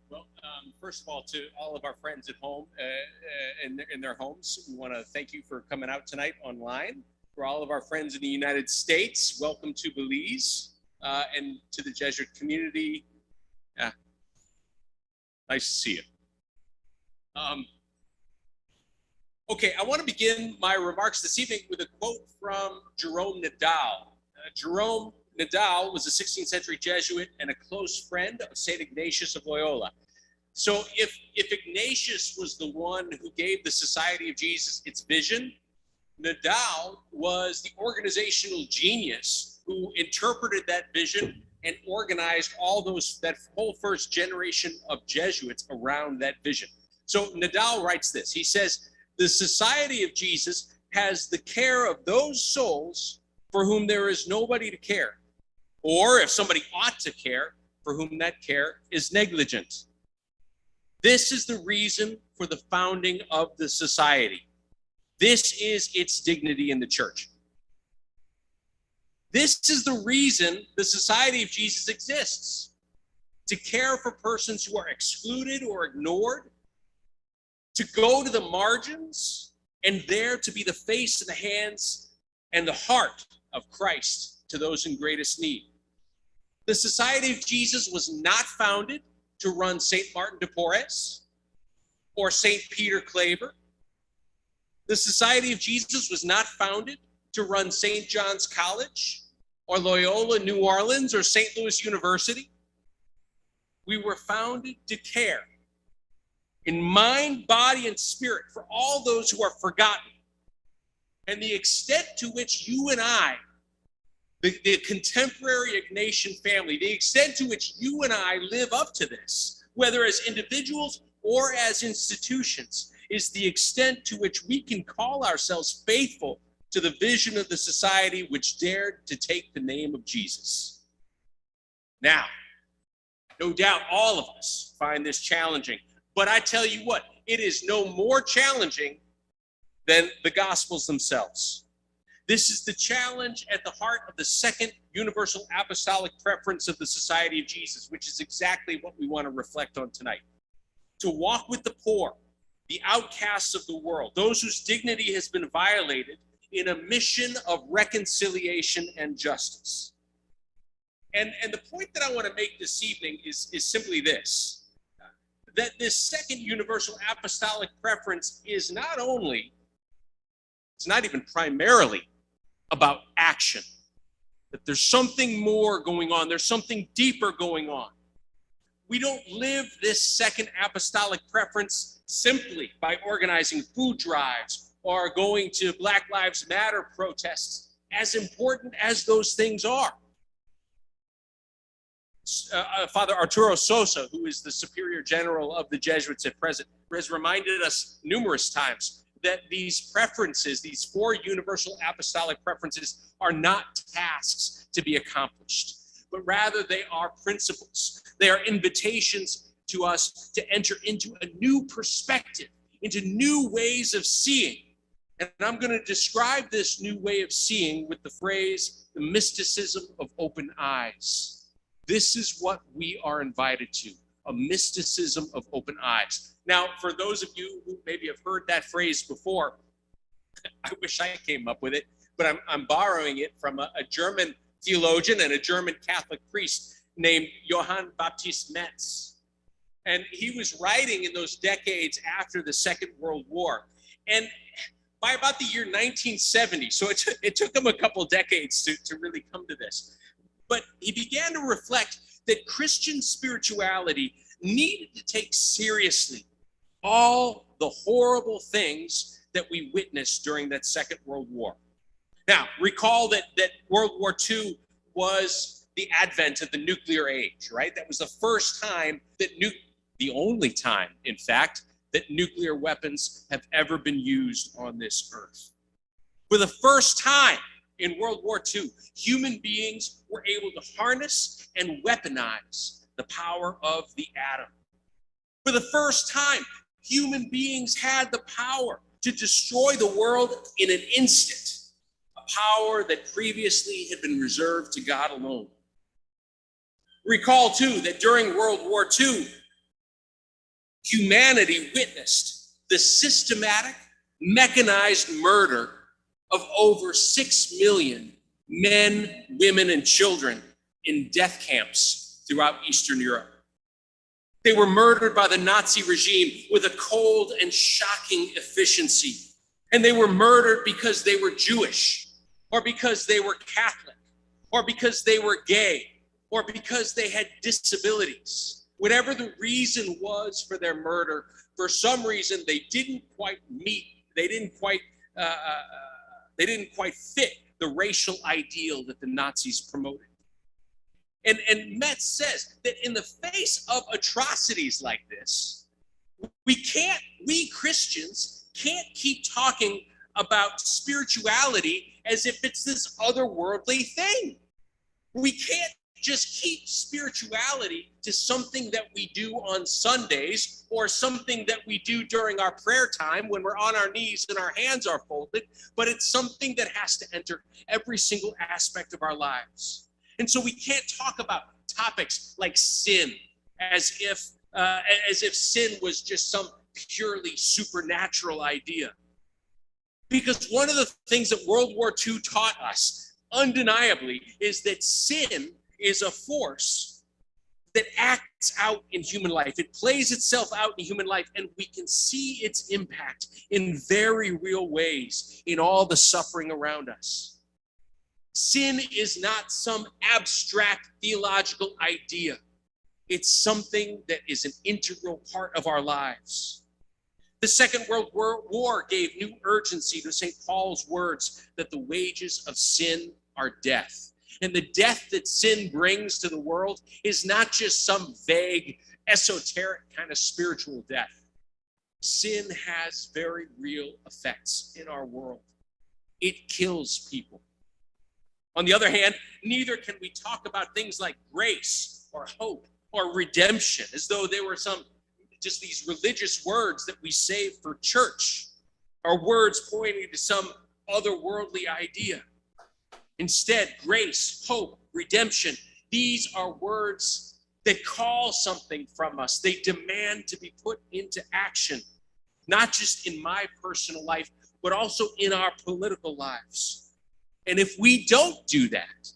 Well, first of all, to all of our friends at home, in their homes, we want to thank you for coming out tonight online. For all of our friends in the United States, welcome to Belize, and to the Jesuit community. Yeah, nice to see you. Okay, I want to begin my remarks this evening with a quote from Jerome Nadal. Jerome Nadal was a 16th century Jesuit and a close friend of St. Ignatius of Loyola. So if Ignatius was the one who gave the Society of Jesus its vision, Nadal was the organizational genius who interpreted that vision and organized that whole first generation of Jesuits around that vision. So Nadal writes this. He says, "The Society of Jesus has the care of those souls for whom there is nobody to care, or if somebody ought to care, for whom that care is negligent. This is the reason for the founding of the society. This is its dignity in the church. This is the reason the Society of Jesus exists, to care for persons who are excluded or ignored, to go to the margins, and there to be the face and the hands and the heart of Christ to those in greatest need. The Society of Jesus was not founded to run St. Martin de Porres or St. Peter Claver. The Society of Jesus was not founded to run St. John's College or Loyola New Orleans or St. Louis University. We were founded to care in mind, body, and spirit for all those who are forgotten. And the extent to which you and I, the contemporary Ignatian family, the extent to which you and I live up to this, whether as individuals or as institutions, is the extent to which we can call ourselves faithful to the vision of the society which dared to take the name of Jesus. Now, no doubt all of us find this challenging, but I tell you what, it is no more challenging than the Gospels themselves. This is the challenge at the heart of the second universal apostolic preference of the Society of Jesus, which is exactly what we want to reflect on tonight. To walk with the poor, the outcasts of the world, those whose dignity has been violated, in a mission of reconciliation and justice. And the point that I want to make this evening is simply this, that this second universal apostolic preference is not only, it's not even primarily about action, that there's something more going on, there's something deeper going on. We don't live this second apostolic preference simply by organizing food drives or going to Black Lives Matter protests, as important as those things are. Father Arturo Sosa, who is the Superior General of the Jesuits at present, has reminded us numerous times that these preferences, these four universal apostolic preferences, are not tasks to be accomplished, but rather they are principles. They are invitations to us to enter into a new perspective, into new ways of seeing. And I'm going to describe this new way of seeing with the phrase, the mysticism of open eyes. This is what we are invited to, a mysticism of open eyes. Now, for those of you who maybe have heard that phrase before, I wish I came up with it, but I'm borrowing it from a German theologian and a German Catholic priest named Johann Baptist Metz. And he was writing in those decades after the Second World War. And by about the year 1970, so it took him a couple of decades to really come to this. But he began to reflect that Christian spirituality needed to take seriously all the horrible things that we witnessed during that Second World War. Now, recall that World War II was the advent of the nuclear age, right? That was the first time that the only time, in fact, that nuclear weapons have ever been used on this earth. For the first time in World War II, human beings were able to harness and weaponize the power of the atom. For the first time, human beings had the power to destroy the world in an instant, a power that previously had been reserved to God alone. Recall, too, that during World War II, Humanity witnessed the systematic, mechanized murder of over 6 million men, women, and children in death camps throughout Eastern Europe. They were murdered by the Nazi regime with a cold and shocking efficiency. And they were murdered because they were Jewish, or because they were Catholic, or because they were gay, or because they had disabilities. Whatever the reason was for their murder, for some reason they didn't quite fit the racial ideal that the Nazis promoted. And Metz says that in the face of atrocities like this, we Christians can't keep talking about spirituality as if it's this otherworldly thing. We can't just keep spirituality to something that we do on Sundays or something that we do during our prayer time when we're on our knees and our hands are folded, but it's something that has to enter every single aspect of our lives. And so we can't talk about topics like sin as if sin was just some purely supernatural idea. Because one of the things that World War II taught us, undeniably, is that sin is a force that acts out in human life. It plays itself out in human life, and we can see its impact in very real ways in all the suffering around us. Sin is not some abstract theological idea. It's something that is an integral part of our lives. The Second World War gave new urgency to St. Paul's words that the wages of sin are death. And the death that sin brings to the world is not just some vague, esoteric kind of spiritual death. Sin has very real effects in our world. It kills people. On the other hand, neither can we talk about things like grace or hope or redemption as though they were just these religious words that we say for church, or words pointing to some otherworldly idea. Instead, grace, hope, redemption, these are words that call something from us. They demand to be put into action, not just in my personal life, but also in our political lives. And if we don't do that,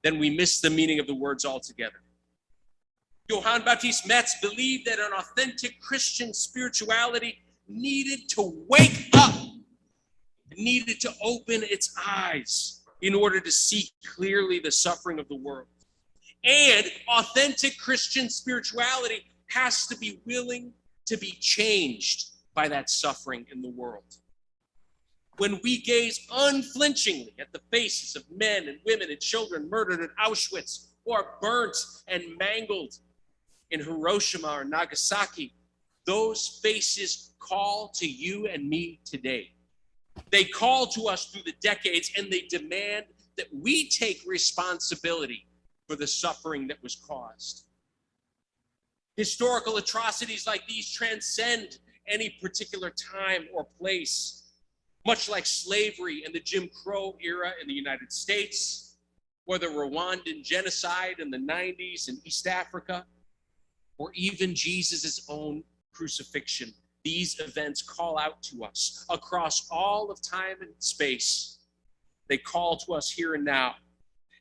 then we miss the meaning of the words altogether. Johann Baptist Metz believed that an authentic Christian spirituality needed to wake up, needed to open its eyes in order to see clearly the suffering of the world. And authentic Christian spirituality has to be willing to be changed by that suffering in the world. When we gaze unflinchingly at the faces of men and women and children murdered at Auschwitz or burnt and mangled in Hiroshima or Nagasaki, those faces call to you and me today. They call to us through the decades, and they demand that we take responsibility for the suffering that was caused. Historical atrocities like these transcend any particular time or place. Much like slavery and the Jim Crow era in the United States, or the Rwandan genocide in the 90s in East Africa, or even Jesus' own crucifixion, these events call out to us across all of time and space. They call to us here and now,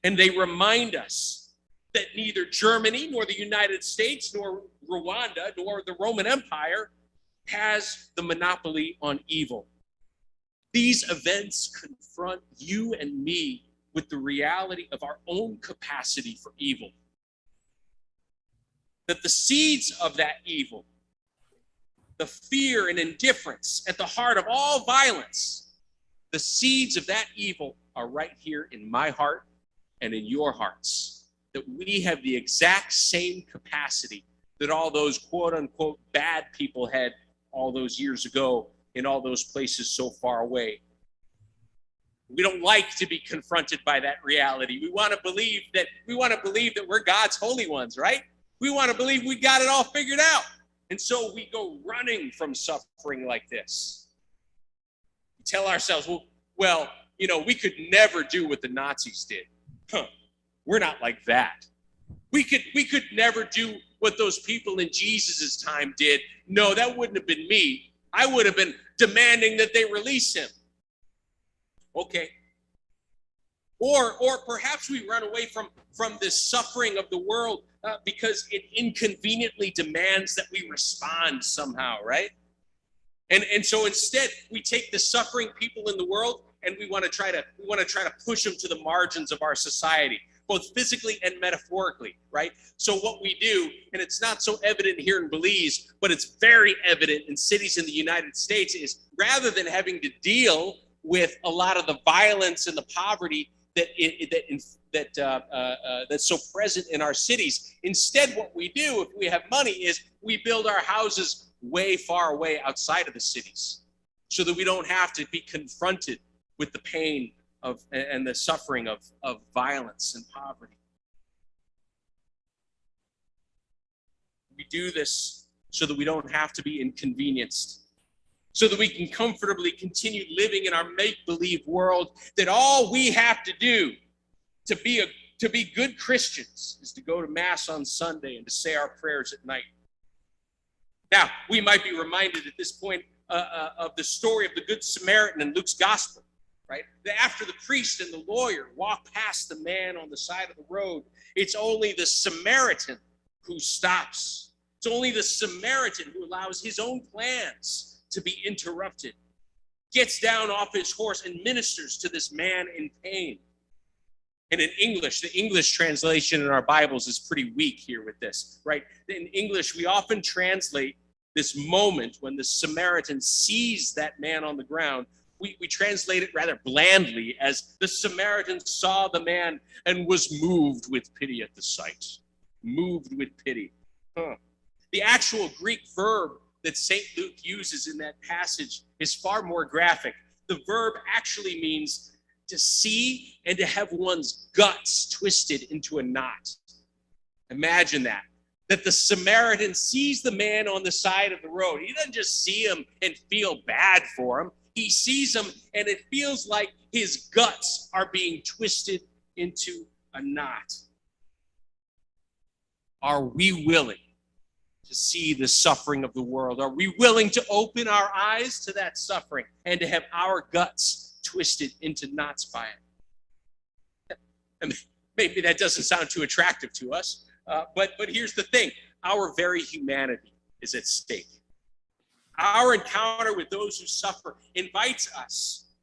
and they remind us that neither Germany, nor the United States, nor Rwanda, nor the Roman Empire has the monopoly on evil. These events confront you and me with the reality of our own capacity for evil. That the seeds of that evil, the fear and indifference at the heart of all violence, the seeds of that evil are right here in my heart and in your hearts. That we have the exact same capacity that all those quote unquote bad people had all those years ago in all those places so far away. We don't like to be confronted by that reality. We want to believe that we're God's holy ones, right? We want to believe we got it all figured out. And so we go running from suffering like this. We tell ourselves, well, we could never do what the Nazis did. We're not like that. We could never do what those people in Jesus' time did, no, that wouldn't have been me. I would have been demanding that they release him. Okay. Or perhaps we run away from this suffering of the world because it inconveniently demands that we respond somehow, right? And so instead we take the suffering people in the world and we want to try to push them to the margins of our society, both physically and metaphorically, right? So what we do, and it's not so evident here in Belize, but it's very evident in cities in the United States, is rather than having to deal with a lot of the violence and the poverty that's so present in our cities, instead what we do, if we have money, is we build our houses way far away outside of the cities so that we don't have to be confronted with the pain of and the suffering of violence and poverty. We do this so that we don't have to be inconvenienced, so that we can comfortably continue living in our make-believe world, that all we have to do to be good Christians is to go to Mass on Sunday and to say our prayers at night. Now, we might be reminded at this point of the story of the Good Samaritan in Luke's Gospel, right? After the priest and the lawyer walk past the man on the side of the road, it's only the Samaritan who stops. It's only the Samaritan who allows his own plans to be interrupted, gets down off his horse and ministers to this man in pain. And in English, the English translation in our Bibles is pretty weak here with this, right? In English, we often translate this moment when the Samaritan sees that man on the ground, we translate it rather blandly as the Samaritan saw the man and was moved with pity at the sight. Moved with pity. The actual Greek verb that St. Luke uses in that passage is far more graphic. The verb actually means to see and to have one's guts twisted into a knot. Imagine that the Samaritan sees the man on the side of the road. He doesn't just see him and feel bad for him. He sees him and it feels like his guts are being twisted into a knot. Are we willing to see the suffering of the world? Are we willing to open our eyes to that suffering and to have our guts twisted into knots by it? And maybe that doesn't sound too attractive to us, but here's the thing. Our very humanity is at stake. Our encounter with those who suffer invites us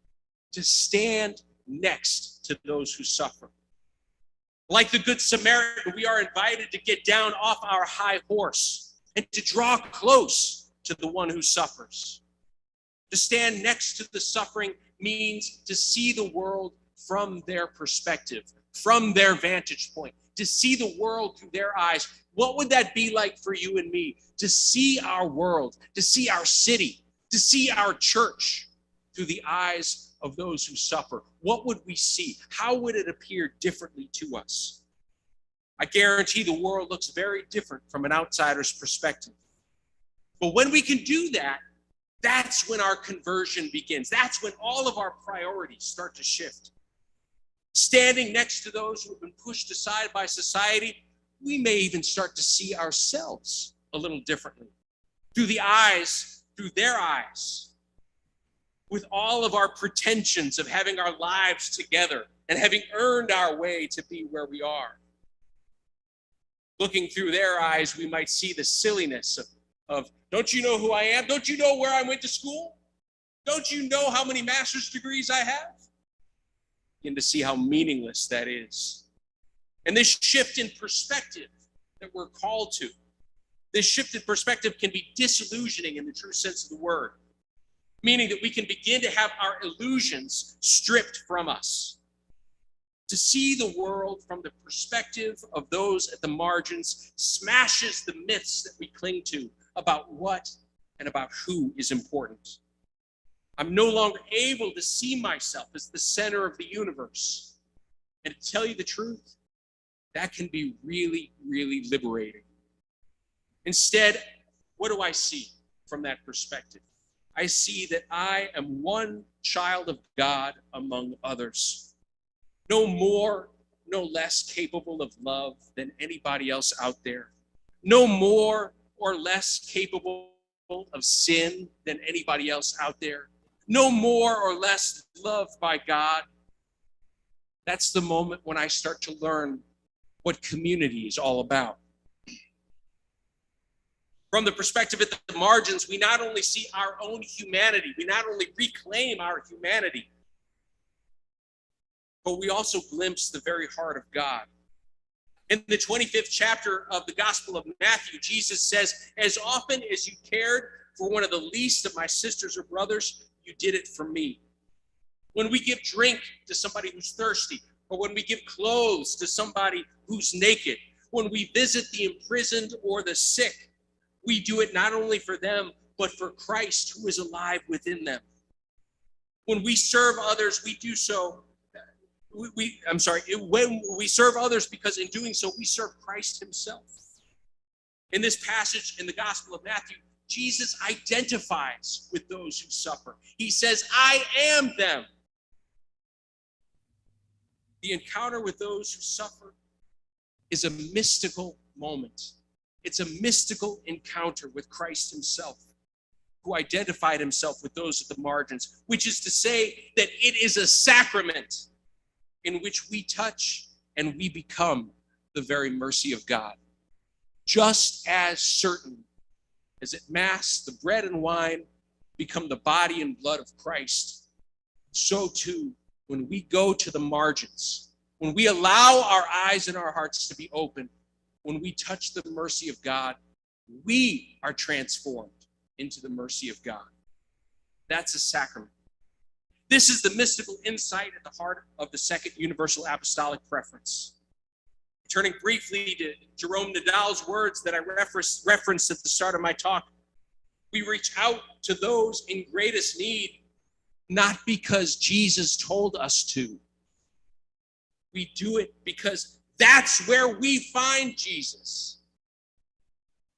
to stand next to those who suffer. Like the Good Samaritan, we are invited to get down off our high horse and to draw close to the one who suffers. To stand next to the suffering means to see the world from their perspective, from their vantage point, to see the world through their eyes. What would that be like for you and me? To see our world, to see our city, to see our church through the eyes of those who suffer. What would we see? How would it appear differently to us? I guarantee the world looks very different from an outsider's perspective. But when we can do that, that's when our conversion begins. That's when all of our priorities start to shift. Standing next to those who have been pushed aside by society, we may even start to see ourselves a little differently. Through their eyes, with all of our pretensions of having our lives together and having earned our way to be where we are. Looking through their eyes, we might see the silliness of don't you know who I am? Don't you know where I went to school? Don't you know how many master's degrees I have? Begin to see how meaningless that is. And this shift in perspective that we're called to, this shift in perspective can be disillusioning in the true sense of the word, meaning that we can begin to have our illusions stripped from us. To see the world from the perspective of those at the margins smashes the myths that we cling to about what and about who is important. I'm no longer able to see myself as the center of the universe. And to tell you the truth, that can be really, really liberating. Instead, what do I see from that perspective? I see that I am one child of God among others. No more, no less capable of love than anybody else out there. no more or less capable of sin than anybody else out there, no more or less loved by God. That's the moment when I start to learn what community is all about. From the perspective at the margins, we not only see our own humanity, we not only reclaim our humanity, but we also glimpse the very heart of God. In the 25th chapter of the Gospel of Matthew, Jesus says, "As often as you cared for one of the least of my sisters or brothers, you did it for me." When we give drink to somebody who's thirsty, or when we give clothes to somebody who's naked, when we visit the imprisoned or the sick, we do it not only for them, but for Christ who is alive within them. When we serve others, we do so when we serve others, because in doing so, we serve Christ himself. In this passage in the Gospel of Matthew, Jesus identifies with those who suffer. He says, "I am them." The encounter with those who suffer is a mystical moment. It's a mystical encounter with Christ himself, who identified himself with those at the margins, which is to say that it is a sacrament in which we touch and we become the very mercy of God. Just as certain as at Mass, the bread and wine become the body and blood of Christ, so too, when we go to the margins, when we allow our eyes and our hearts to be open, when we touch the mercy of God, we are transformed into the mercy of God. That's a sacrament. This is the mystical insight at the heart of the Second Universal Apostolic Preference. Turning briefly to Jerome Nadal's words that I referenced at the start of my talk, we reach out to those in greatest need, not because Jesus told us to. We do it because that's where we find Jesus.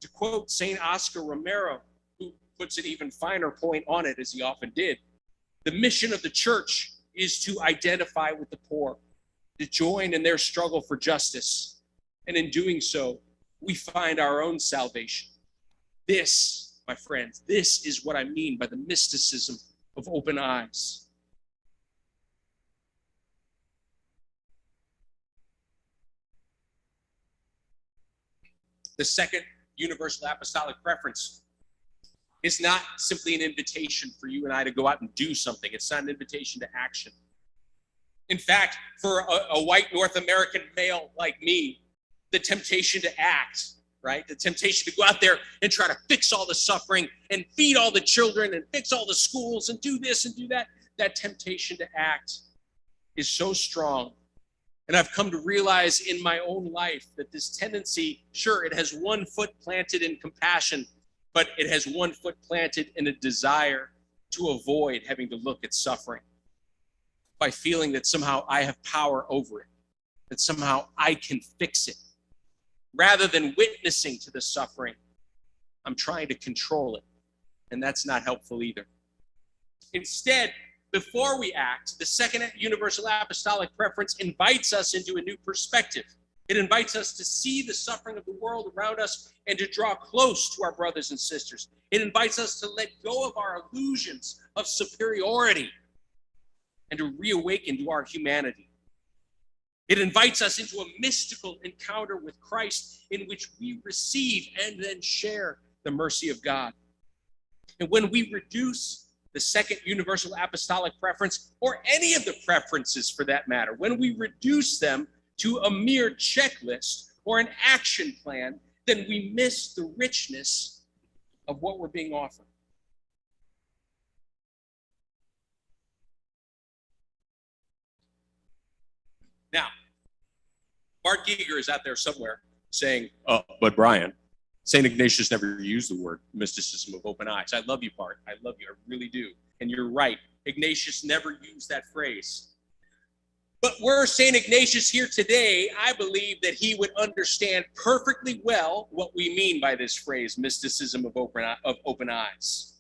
To quote St. Oscar Romero, who puts an even finer point on it, as he often did, the mission of the church is to identify with the poor, to join in their struggle for justice. And in doing so, we find our own salvation. This, my friends, this is what I mean by the mysticism of open eyes. The Second Universal Apostolic Preference is not simply an invitation for you and I to go out and do something. It's not an invitation to action. In fact, for a white North American male like me, the temptation to act, right? The temptation to go out there and try to fix all the suffering and feed all the children and fix all the schools and do this and do that, that temptation to act is so strong. And I've come to realize in my own life that this tendency, sure, it has one foot planted in compassion, but it has one foot planted in a desire to avoid having to look at suffering by feeling that somehow I have power over it, that somehow I can fix it. Rather than witnessing to the suffering, I'm trying to control it, and that's not helpful either. Instead, before we act, the Second Universal Apostolic Preference invites us into a new perspective. It invites us to see the suffering of the world around us and to draw close to our brothers and sisters. It invites us to let go of our illusions of superiority and to reawaken to our humanity. It invites us into a mystical encounter with Christ in which we receive and then share the mercy of God. And when we reduce the Second Universal Apostolic Preference, or any of the preferences for that matter, when we reduce them to a mere checklist or an action plan, then we miss the richness of what we're being offered. Now, Bart Giger is out there somewhere saying, but Brian, St. Ignatius never used the word mysticism of open eyes. I love you, Bart. I love you. I really do. And you're right. Ignatius never used that phrase. But were St. Ignatius here today, I believe that he would understand perfectly well what we mean by this phrase, mysticism of open eyes.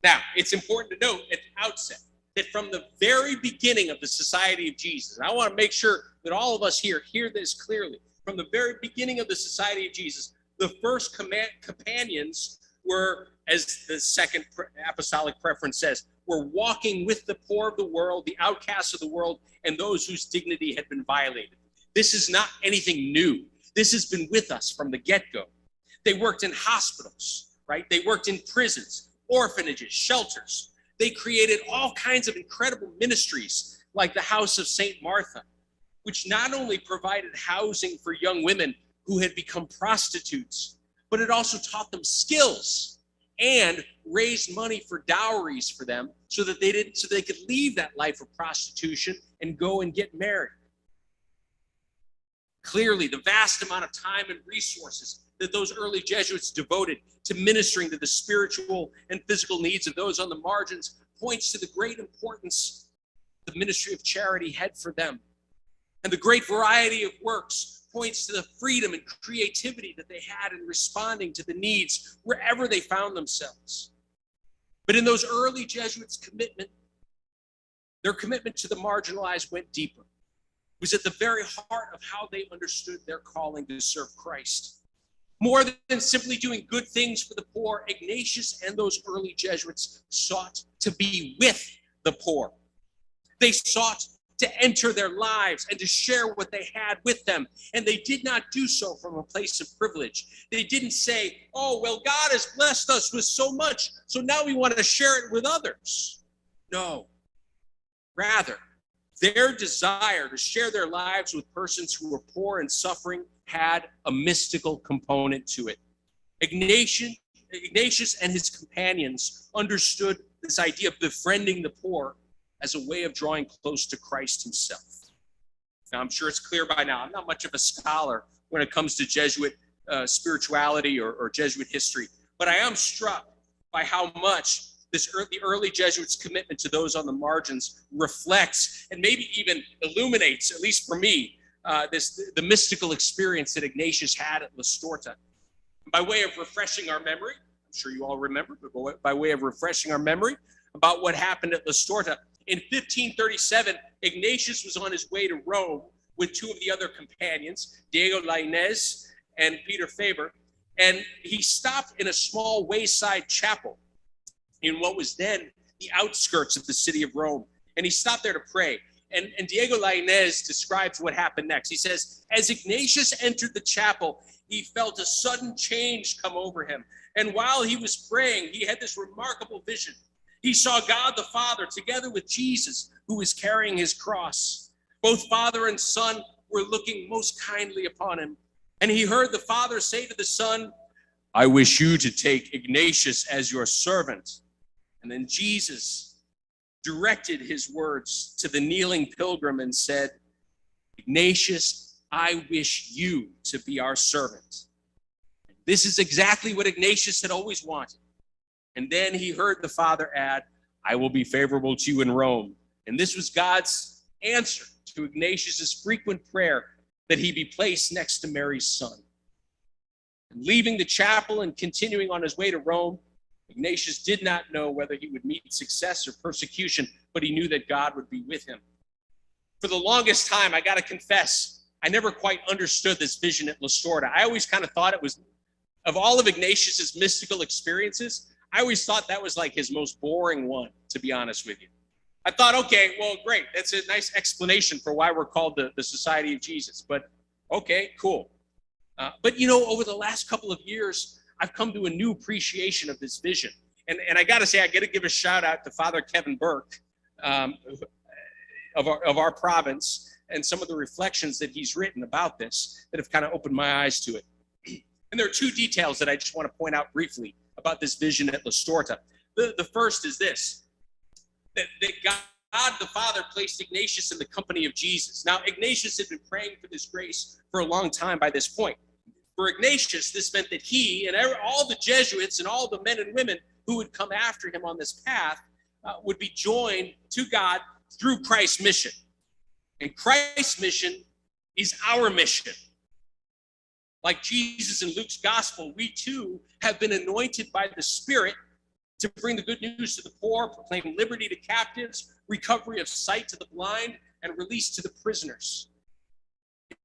Now, it's important to note at the outset that from the very beginning of the Society of Jesus, and I want to make sure that all of us here hear this clearly, from the very beginning of the Society of Jesus, The first companions were, as the second apostolic preference says, were walking with the poor of the world, the outcasts of the world, and those whose dignity had been violated. This is not anything new. This has been with us from the get-go. They worked in hospitals, right? They worked in prisons, orphanages, shelters. They created all kinds of incredible ministries like the House of St. Martha, which not only provided housing for young women who had become prostitutes, but it also taught them skills and raised money for dowries for them so they could leave that life of prostitution and go and get married. Clearly, the vast amount of time and resources that those early Jesuits devoted to ministering to the spiritual and physical needs of those on the margins points to the great importance the ministry of charity had for them. And the great variety of works points to the freedom and creativity that they had in responding to the needs wherever they found themselves. But in those early Jesuits' their commitment to the marginalized went deeper. It was at the very heart of how they understood their calling to serve Christ. More than simply doing good things for the poor, Ignatius and those early Jesuits sought to be with the poor. They sought to enter their lives and to share what they had with them. And they did not do so from a place of privilege. They didn't say, oh, well, God has blessed us with so much, so now we want to share it with others. No. Rather, their desire to share their lives with persons who were poor and suffering had a mystical component to it. Ignatius and his companions understood this idea of befriending the poor as a way of drawing close to Christ himself. Now, I'm sure it's clear by now, I'm not much of a scholar when it comes to Jesuit spirituality or Jesuit history, but I am struck by how much the early Jesuits' commitment to those on the margins reflects and maybe even illuminates, at least for me, the mystical experience that Ignatius had at La Storta. By way of refreshing our memory, I'm sure you all remember, but by way of refreshing our memory about what happened at La Storta, in 1537, Ignatius was on his way to Rome with two of the other companions, Diego Lainez and Peter Faber, and he stopped in a small wayside chapel in what was then the outskirts of the city of Rome. And he stopped there to pray. And Diego Lainez describes what happened next. He says, as Ignatius entered the chapel, he felt a sudden change come over him. And while he was praying, he had this remarkable vision. He saw God the Father together with Jesus, who was carrying his cross. Both Father and Son were looking most kindly upon him. And he heard the Father say to the Son, I wish you to take Ignatius as your servant. And then Jesus directed his words to the kneeling pilgrim and said, Ignatius, I wish you to be our servant. This is exactly what Ignatius had always wanted. And then he heard the Father add, I will be favorable to you in Rome. And this was God's answer to Ignatius's frequent prayer that he be placed next to Mary's son. And leaving the chapel and continuing on his way to Rome, Ignatius did not know whether he would meet success or persecution, but he knew that God would be with him. For the longest time, I got to confess, I never quite understood this vision at La Storta. I always kind of thought it was, of all of Ignatius's mystical experiences, I always thought that was like his most boring one, to be honest with you. I thought, okay, well, great. That's a nice explanation for why we're called the Society of Jesus. But okay, cool. But over the last couple of years, I've come to a new appreciation of this vision. And I got to say, I got to give a shout out to Father Kevin Burke of our province and some of the reflections that he's written about this that have kind of opened my eyes to it. And there are two details that I just want to point out briefly about this vision at La Storta. The first is this, that God the Father placed Ignatius in the company of Jesus. Now, Ignatius had been praying for this grace for a long time by this point. For Ignatius, this meant that he and all the Jesuits and all the men and women who would come after him on this path would be joined to God through Christ's mission. And Christ's mission is our mission. Like Jesus in Luke's gospel, we too have been anointed by the Spirit to bring the good news to the poor, proclaim liberty to captives, recovery of sight to the blind, and release to the prisoners.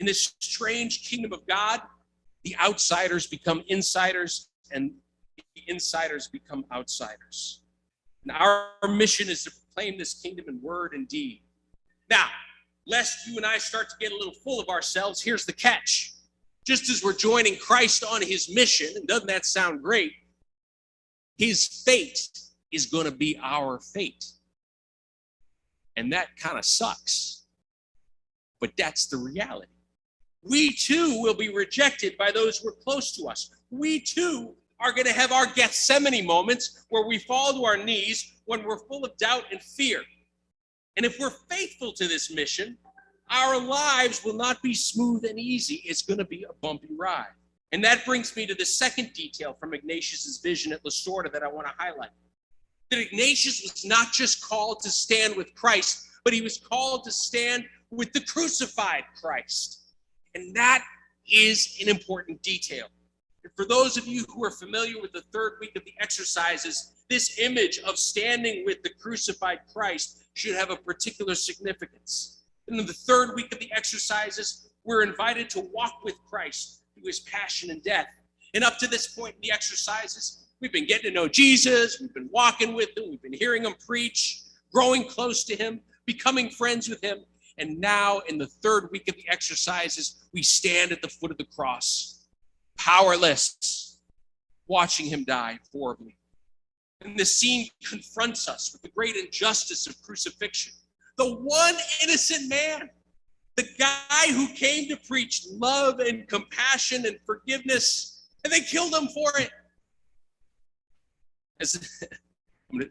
In this strange kingdom of God, The outsiders become insiders, and the insiders become outsiders. And our mission is to proclaim this kingdom in word and deed. Now, lest you and I start to get a little full of ourselves, here's the catch. Just as we're joining Christ on his mission, and doesn't that sound great? His fate is going to be our fate. And that kind of sucks. But that's the reality. We too will be rejected by those who are close to us. We too are going to have our Gethsemane moments where we fall to our knees when we're full of doubt and fear. And if we're faithful to this mission, our lives will not be smooth and easy. It's going to be a bumpy ride. And that brings me to the second detail from Ignatius's vision at Lasorda that I want to highlight. That Ignatius was not just called to stand with Christ, but he was called to stand with the crucified Christ. And that is an important detail. And for those of you who are familiar with the third week of the exercises, this image of standing with the crucified Christ should have a particular significance. And in the third week of the exercises, we're invited to walk with Christ through his passion and death. And up to this point in the exercises, we've been getting to know Jesus, we've been walking with him, we've been hearing him preach, growing close to him, becoming friends with him. And now in the third week of the exercises, we stand at the foot of the cross, powerless, watching him die horribly. And the scene confronts us with the great injustice of crucifixion. The one innocent man, the guy who came to preach love and compassion and forgiveness, and they killed him for it. This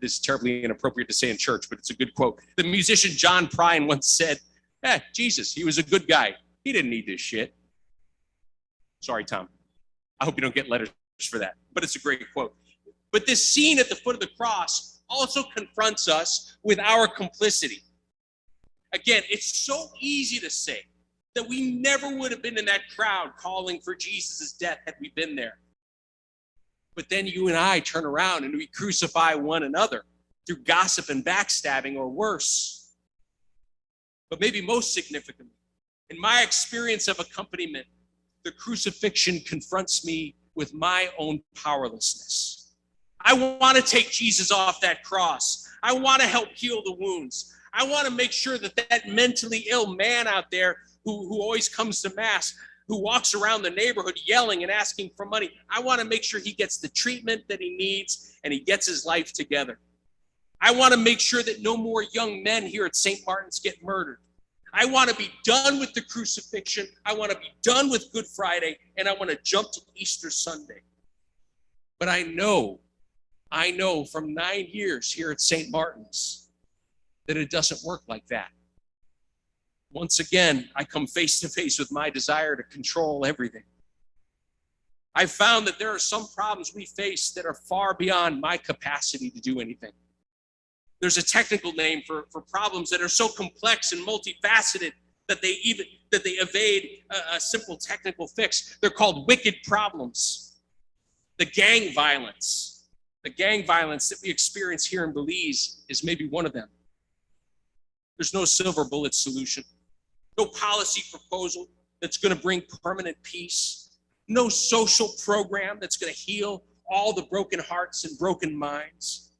is terribly inappropriate to say in church, but it's a good quote. The musician John Prine once said, Jesus, he was a good guy. He didn't need this shit. Sorry, Tom. I hope you don't get letters for that, but it's a great quote. But this scene at the foot of the cross also confronts us with our complicity. Again, it's so easy to say that we never would have been in that crowd calling for Jesus' death had we been there. But then you and I turn around and we crucify one another through gossip and backstabbing or worse. But maybe most significantly, in my experience of accompaniment, the crucifixion confronts me with my own powerlessness. I want to take Jesus off that cross. I want to help heal the wounds. I want to make sure that that mentally ill man out there who always comes to Mass, who walks around the neighborhood yelling and asking for money, I want to make sure he gets the treatment that he needs and he gets his life together. I want to make sure that no more young men here at St. Martin's get murdered. I want to be done with the crucifixion. I want to be done with Good Friday, and I want to jump to Easter Sunday. But I know from 9 years here at St. Martin's that it doesn't work like that. Once again, I come face to face with my desire to control everything. I've found that there are some problems we face that are far beyond my capacity to do anything. There's a technical name for problems that are so complex and multifaceted that they evade a simple technical fix. They're called wicked problems. The gang violence that we experience here in Belize is maybe one of them. There's no silver bullet solution, no policy proposal that's going to bring permanent peace, no social program that's going to heal all the broken hearts and broken minds.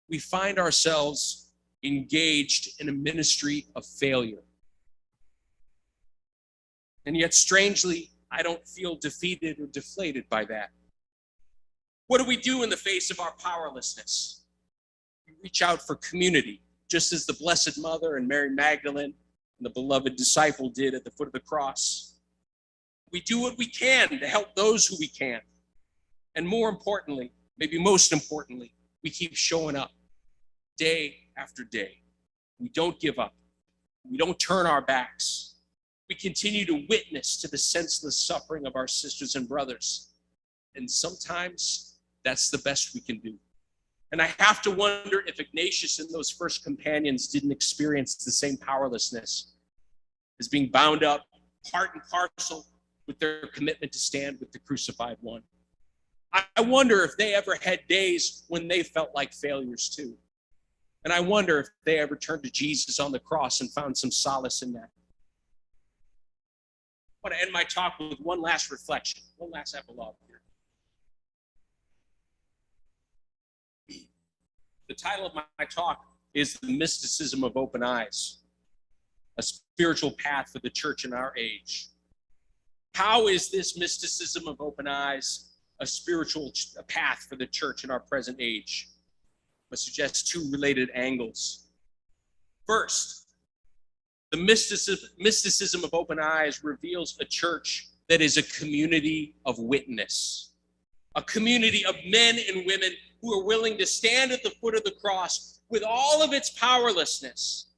We find ourselves engaged in a ministry of failure. And yet, strangely, I don't feel defeated or deflated by that. What do we do in the face of our powerlessness? We reach out for community, just as the Blessed Mother and Mary Magdalene and the beloved disciple did at the foot of the cross. We do what we can to help those who we can. And more importantly, maybe most importantly, we keep showing up day after day. We don't give up. We don't turn our backs. We continue to witness to the senseless suffering of our sisters and brothers. And sometimes that's the best we can do. And I have to wonder if Ignatius and those first companions didn't experience the same powerlessness as being bound up part and parcel with their commitment to stand with the crucified one. I wonder if they ever had days when they felt like failures too. And I wonder if they ever turned to Jesus on the cross and found some solace in that. I want to end my talk with one last reflection, one last epilogue here. The title of my talk is The Mysticism of Open Eyes, a spiritual path for the church in our age. How is this mysticism of open eyes a spiritual path for the church in our present age? I suggest two related angles. First, the mysticism of open eyes reveals a church that is a community of witness, a community of men and women who are willing to stand at the foot of the cross with all of its powerlessness,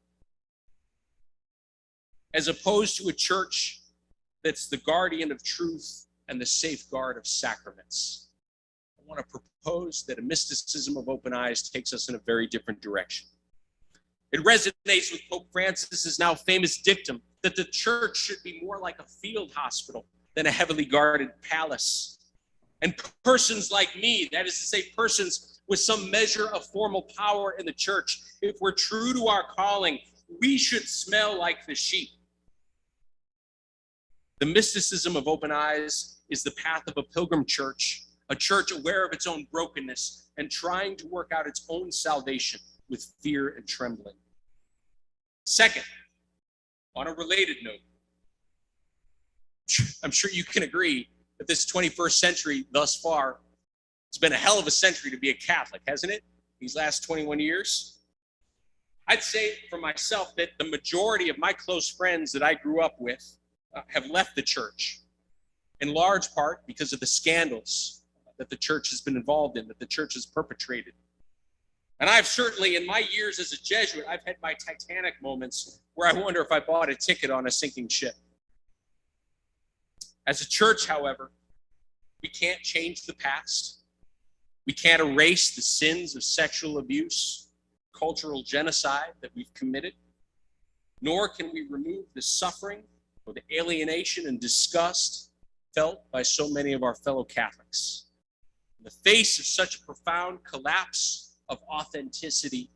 as opposed to a church that's the guardian of truth and the safeguard of sacraments. I want to propose that a mysticism of open eyes takes us in a very different direction. It resonates with Pope Francis's now famous dictum that the church should be more like a field hospital than a heavily guarded palace. And persons like me, that is to say, persons with some measure of formal power in the church, if we're true to our calling, we should smell like the sheep. The mysticism of open eyes is the path of a pilgrim church, a church aware of its own brokenness and trying to work out its own salvation with fear and trembling. Second, on a related note, I'm sure you can agree that this 21st century thus far, it's been a hell of a century to be a Catholic, hasn't it? These last 21 years. I'd say for myself that the majority of my close friends that I grew up with have left the church, in large part because of the scandals that the church has been involved in, that the church has perpetrated. And I've certainly, in my years as a Jesuit, I've had my Titanic moments where I wonder if I bought a ticket on a sinking ship. As a church, however, we can't change the past. We can't erase the sins of sexual abuse, cultural genocide that we've committed, nor can we remove the suffering or the alienation and disgust felt by so many of our fellow Catholics. In the face of such a profound collapse of authenticity,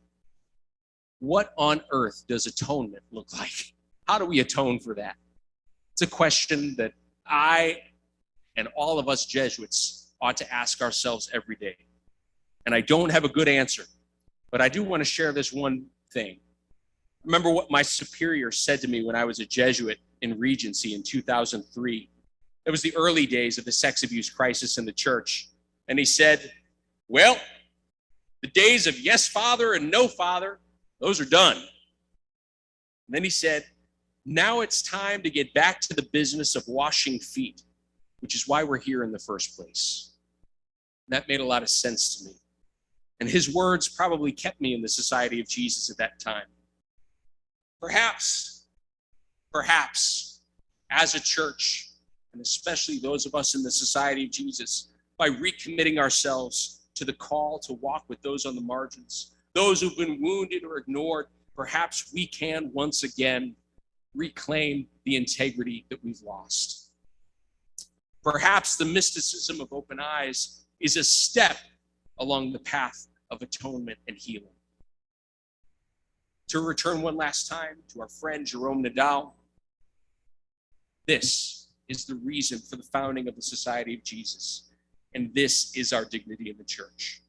what on earth does atonement look like? How do we atone for that? It's a question that I and all of us Jesuits ought to ask ourselves every day. And I don't have a good answer, but I do want to share this one thing. Remember what my superior said to me when I was a Jesuit in Regency in 2003. It was the early days of the sex abuse crisis in the church. And he said, well, the days of yes, father, and no, father, those are done. And then he said, now it's time to get back to the business of washing feet, which is why we're here in the first place. That made a lot of sense to me. And his words probably kept me in the Society of Jesus at that time. Perhaps, as a church, and especially those of us in the Society of Jesus, by recommitting ourselves to the call to walk with those on the margins, those who've been wounded or ignored, perhaps we can once again reclaim the integrity that we've lost. Perhaps the mysticism of open eyes is a step along the path of atonement and healing. To return one last time to our friend Jerome Nadal, this is the reason for the founding of the Society of Jesus, and this is our dignity in the church.